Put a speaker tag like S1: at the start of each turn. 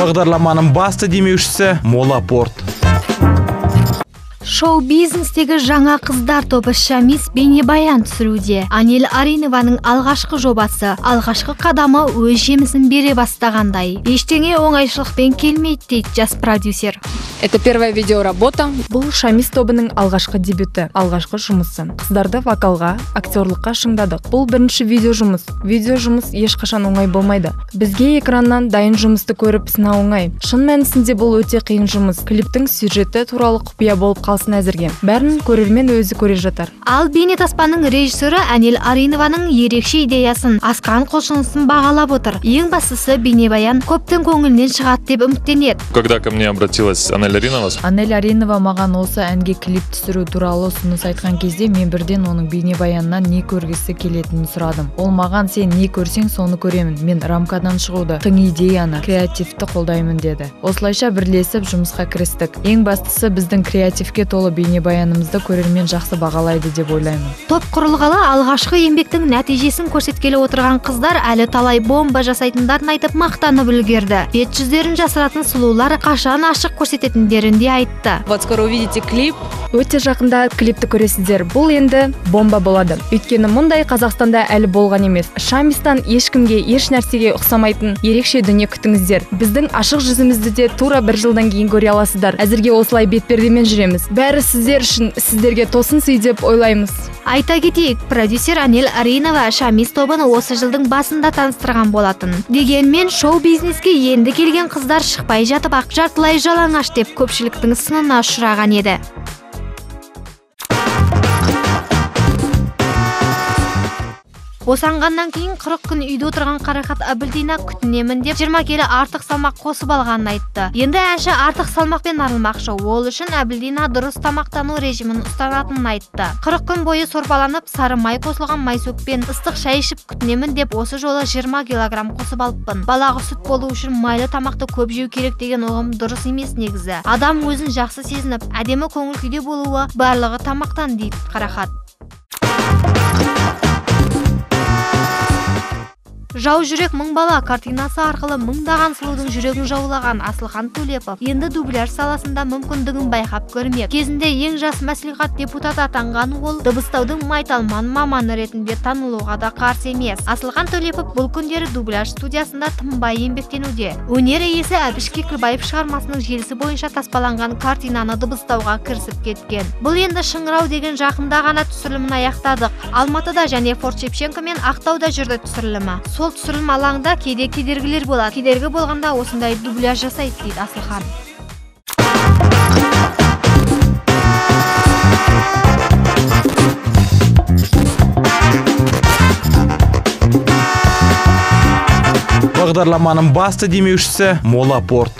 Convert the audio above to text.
S1: Бағдарламаның басты демеушісі Молапорт.
S2: Шоу-бизнестегі жаңа қыздар тобы Шамис бейнебаян түсіруде. Анель Аринованың алғашқы жобасы, алғашқы қадамы өз жемісін бере бастағандай. Ештеңе оңайшылықпен келмейді дейді жас продюсер.
S3: Это первая видеоработа.
S4: Бұл Шамис тобының алғашқы дебюті, алғашқы жұмысы. Қыздарды вокалға, актерлыққа шыңдадық. Бұл бірінші видео жұмыс. Видео жұмыс ешқашан оңай болмайды. Бізге экраннан дайын жұмысты көріп сынау оңай. Шын мәнісінде бұл өте қиын жұмыс. Клиптің сюжеті туралы құпия болып қалсын әзірге. Бәрін көрермен өзі көре жатар.
S2: Ал бейнетаспаның режиссері Анель Аринованың ерекше идеясын, асқан құлшынысын бағалап отыр. Ең бастысы бейнебаян көптің көңілінен шығады деп үміттенеді.
S5: Когда ко мне обратилась Анель
S4: Аринова маған осы әнге клип түсіру туралы ұсыныс айтқан кезде мен бірден оның бейнебаянынан не көргісі келетінін сұрадым. Ол маған сен не көрсең соны көремін. Мен рамкадан шығуды, тың идеяны, креативті қолдаймын деді. Осылайша бірлесіп жұмысқа кірістік. Ең бастысы біздің креативке толы бейнебаянымызды көрермен жақсы бағалайды деп ойлаймын.
S2: Топ құрылғалы алғашқы еңбектің нәтижесін көрсеткелі отырған қыздар әлі талай бомба жасайтындарын айтып мақтанып үлгерді. Бет жүздерін жасыратын сұлулар қашан ашық көрсететіндерін де айтты.
S3: Вот скоро увидите клип.
S4: Өте жақында клипті көресіздер. Бұл енді бомба болады. Өйткені мұндай Қазақстанда әлі болған емес. Шамистан ешкімге, еш нәрсеге ұқсамайтын ерекше дүние күтіңіздер. Біздің ашық жүзімізді де тура бір жылдан кейін көре аласыздар. Әзірге осылай бетпердемен жүреміз. Бәрі сіздер үшін, сіздерге тосын сый деп ойлаймыз.
S2: Айта кетейік, продюсер Анель Аринова Шамис тобын осы жылдың басында таныстырған болатын. Дегенмен шоу-бизнеске енді келген қыздар шықпай жатып ақ жартылай жалаңаш деп көпшіліктің сынына ұшыраған еді. Босанғаннан кейін 40 күн үйде отырған Қарақат Абылдина күтінемін деп 20 келі артық салмақ қосып алғанын айтты. Енді әнші артық салмақпен арылмақшы. Ол үшін Абылдина дұрыс тамақтану режимін ұстанатынын айтты. 40 күн бойы сорпаланып, сары май қосылған майсөкпен ыстық шай ішіп күтінемін деп осы жолы 20 килограмм қосып алыппын. Балағы сүт болу үшін майлы тамақты көп жеу керек деген ұғым дұрыс емес негізі. Адам өзін жақсы сезініп, әдемі көңіл күйде болуы барлығы тамақтан дейді Қарақат. Жау жүрек мың бала картинасы арқылы мыңдаған сұлудың жүрегін жаулаған Асылхан Төлепов енді дубляж саласында мүмкіндігін байқап көрмек. Кезінде ең жас мәслихат депутаты атанған ол дыбыстаудың майталман маманы ретінде танылуға да қарсы емес. Асылхан Төлепов бұл күндері дубляж студиясында тынбай еңбектенуде. Өнер иесі Әбіш Кекілбаев шығармасының желісі бойынша таспаланған картинаны дыбыстауға кірісіп кеткен. Бұл енді Шыңырау деген жақында ғана түсірілімін аяқтадық. Алматыда және Форт Шевченко мен Ақтауда жүрді түсірілімі. Сол түсірілім алаңда кейде кедергілер болады. Кедергі болғанда осындай дубляж жасайды дейді Асылхан.
S1: Бағдарламаның басты демеушісі Молапорт.